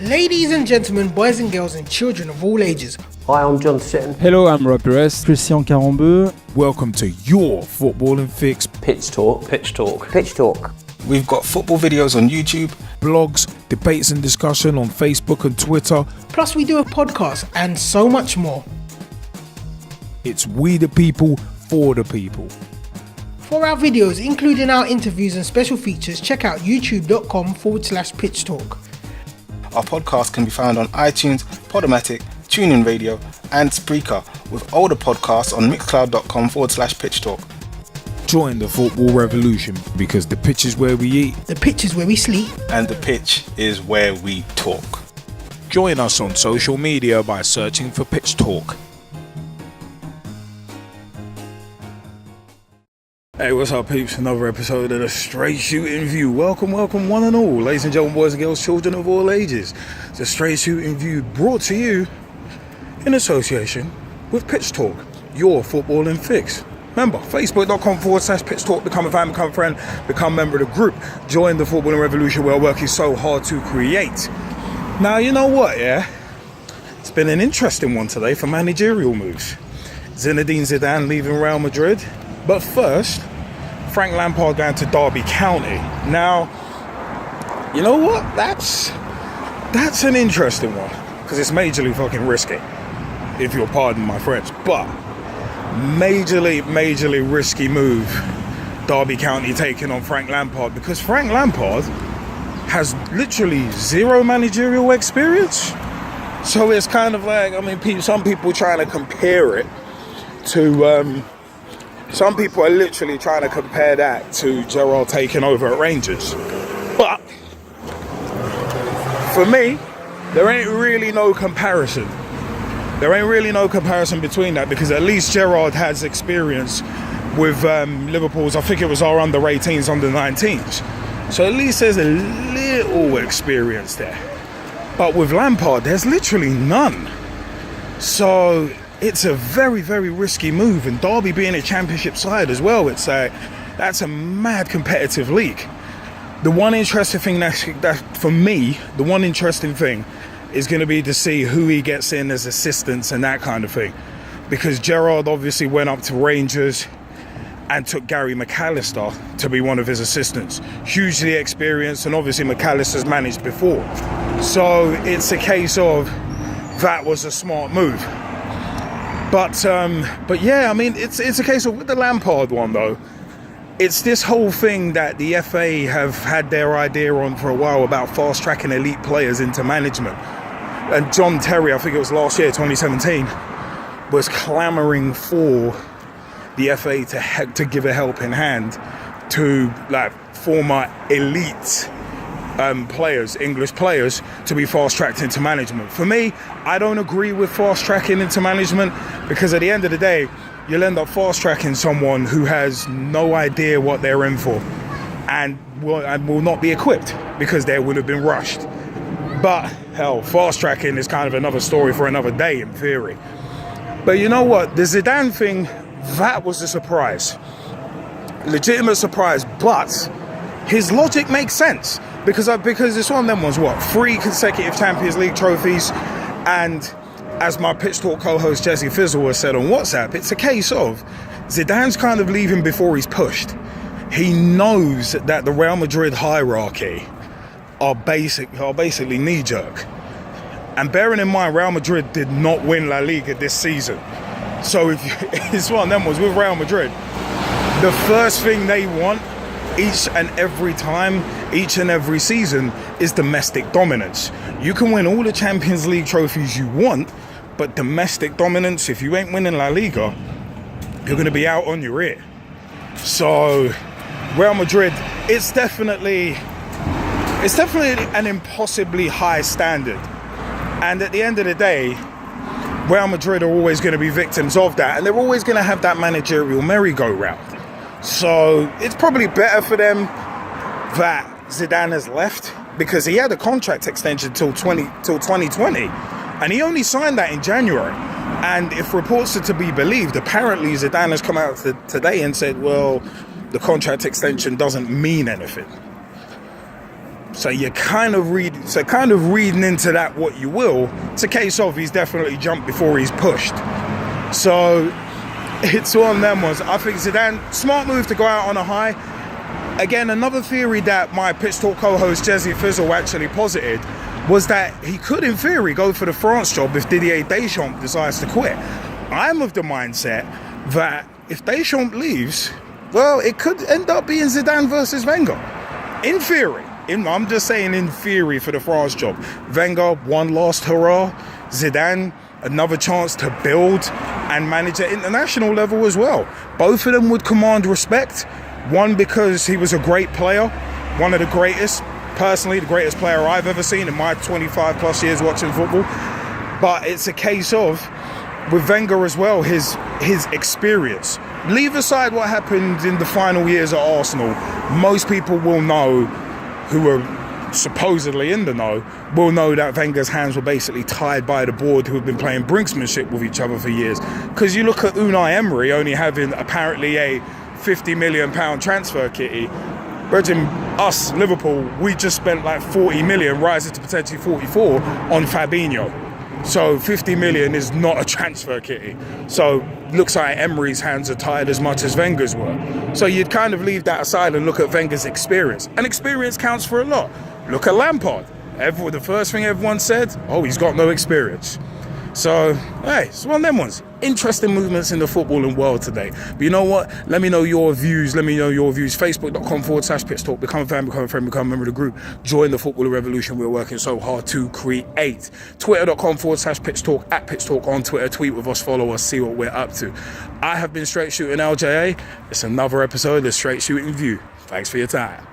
Ladies and gentlemen, boys and girls and children of all ages. Hi, I'm John Sitton. Hello, I'm Rob Perez. Christian Carambeu. Welcome to your footballing fix. Pitch Talk. Pitch Talk. Pitch Talk. We've got football videos on YouTube, blogs, debates and discussion on Facebook and Twitter. Plus we do a podcast and so much more. It's we the people, for the people. For our videos, including our interviews and special features, check out youtube.com/Pitch Talk. Our podcast can be found on iTunes, Podomatic, TuneIn Radio and Spreaker, with older podcasts on mixcloud.com/Pitch Talk. Join the football revolution, because the pitch is where we eat, The pitch is where we sleep. and the pitch is where we talk. Join us on social media by searching for Pitch Talk. Hey, what's up, peeps? Another episode of the Straight Shootin View. Welcome, one and all, ladies and gentlemen, boys and girls, children of all ages. The Straight Shootin View, brought to you in association with Pitch Talk, your footballing fix. Remember, facebook.com/Pitch Talk. Become a fan, become a friend, become a member of the group. Join the footballing revolution we're working so hard to create. Now, you know what, yeah? It's been an interesting one today for managerial moves. Zinedine Zidane leaving Real Madrid. But first, Frank Lampard going to Derby County. Now, you know what? That's an interesting one, because it's majorly fucking risky, if you'll pardon my French. But majorly risky move, Derby County taking on Frank Lampard, because Frank Lampard has literally zero managerial experience. So it's kind of like, I mean, some people trying to compare it to... Some people are literally trying to compare that to Gerrard taking over at Rangers. But for me, there ain't really no comparison. There ain't really no comparison between that, because at least Gerrard has experience with Liverpool's, I think it was our under-18s, under-19s. So at least there's a little experience there. But with Lampard, there's literally none. So it's a very, very risky move, and Derby being a championship side as well, that's a mad competitive league. The one interesting thing that for me, the one interesting thing is going to be to see who he gets in as assistants and that kind of thing, because Gerrard obviously went up to Rangers and took Gary McAllister to be one of his assistants, hugely experienced, and obviously McAllister's managed before, so it's a case of that was a smart move. But yeah, I mean, it's a case of, with the Lampard one though, it's this whole thing that the FA have had their idea on for a while about fast-tracking elite players into management. And John Terry, I think it was last year, 2017, was clamouring for the FA to give a helping hand to like former elite players, English players, to be fast-tracked into management. For me, I don't agree with fast-tracking into management, because at the end of the day, you'll end up fast-tracking someone who has no idea what they're in for and will not be equipped, because they would have been rushed. But hell, fast-tracking is kind of another story for another day in theory. But you know what? The Zidane thing, that was a surprise. Legitimate surprise, but his logic makes sense. Because it's one of them ones, 3 consecutive Champions League trophies, and as my Pitch Talk co-host Gezzie Fizzle has said on WhatsApp, it's a case of Zidane's kind of leaving before he's pushed. He knows that the Real Madrid hierarchy are basically knee-jerk. And bearing in mind, Real Madrid did not win La Liga this season. So it's one of them ones with Real Madrid. The first thing they want each and every season is domestic dominance. You can win all the Champions League trophies you want, but domestic dominance, if you ain't winning La Liga, you're going to be out on your ear. So Real Madrid, it's definitely an impossibly high standard. And at the end of the day, Real Madrid are always going to be victims of that, and they're always going to have that managerial merry-go-round. So it's probably better for them that Zidane has left, because he had a contract extension till 2020, and he only signed that in January. And if reports are to be believed, apparently Zidane has come out today and said, well, the contract extension doesn't mean anything. So you're kind of reading into that what you will. It's a case of he's definitely jumped before he's pushed. So it's one of them ones. I think Zidane, smart move to go out on a high. Again, another theory that my Pitch Talk co-host Gezzie Fizzle actually posited was that he could, in theory, go for the France job if Didier Deschamps decides to quit. I'm of the mindset that if Deschamps leaves, well, it could end up being Zidane versus Wenger. In theory. I'm just saying in theory for the France job. Wenger, one last hurrah. Zidane, another chance to build and manage at international level as well. Both of them would command respect. One, because he was a great player, one of the greatest, personally the greatest player I've ever seen in my 25 plus years watching football. But it's a case of, with Wenger as well, his experience. Leave aside what happened in the final years at Arsenal. Most people will know, who are supposedly in the know, will know that Wenger's hands were basically tied by the board, who have been playing brinksmanship with each other for years. Because you look at Unai Emery only having apparently a £50 million transfer kitty. Virgin, us, Liverpool, we just spent like 40 million, rising to potentially 44 on Fabinho. So 50 million is not a transfer kitty. So looks like Emery's hands are tied as much as Wenger's were. So you'd kind of leave that aside and look at Wenger's experience. And experience counts for a lot. Look at Lampard. The first thing everyone said, oh, he's got no experience. So, hey, it's one of them ones. Interesting movements in the footballing world today. But you know what? Let me know your views. Facebook.com/Pitch Talk. Become a fan, become a friend, become a member of the group. Join the footballing revolution we're working so hard to create. Twitter.com/Pitch Talk, @Pitch Talk on Twitter. Tweet with us, follow us, see what we're up to. I have been Straight Shootin LJA. It's another episode of Straight Shootin View. Thanks for your time.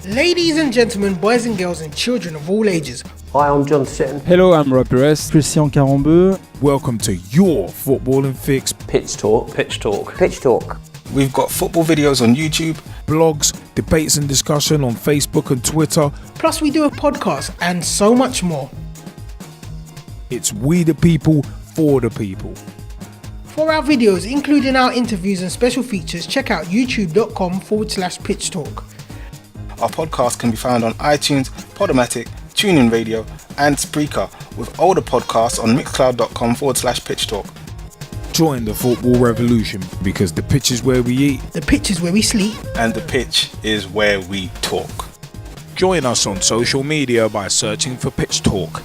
Ladies and gentlemen, boys and girls, and children of all ages. Hi, I'm John Sitton. Hello, I'm Rob Perez. Christian Carambeu. Welcome to your footballing fix. Pitch Talk. Pitch Talk. Pitch Talk. We've got football videos on YouTube, blogs, debates and discussion on Facebook and Twitter. Plus we do a podcast and so much more. It's we the people, for the people. For our videos, including our interviews and special features, check out youtube.com/Pitch Talk. Our podcast can be found on iTunes, Podomatic, TuneIn Radio, and Spreaker, with older podcasts on mixcloud.com/Pitch Talk. Join the football revolution, because the pitch is where we eat, the pitch is where we sleep, and the pitch is where we talk. Join us on social media by searching for Pitch Talk.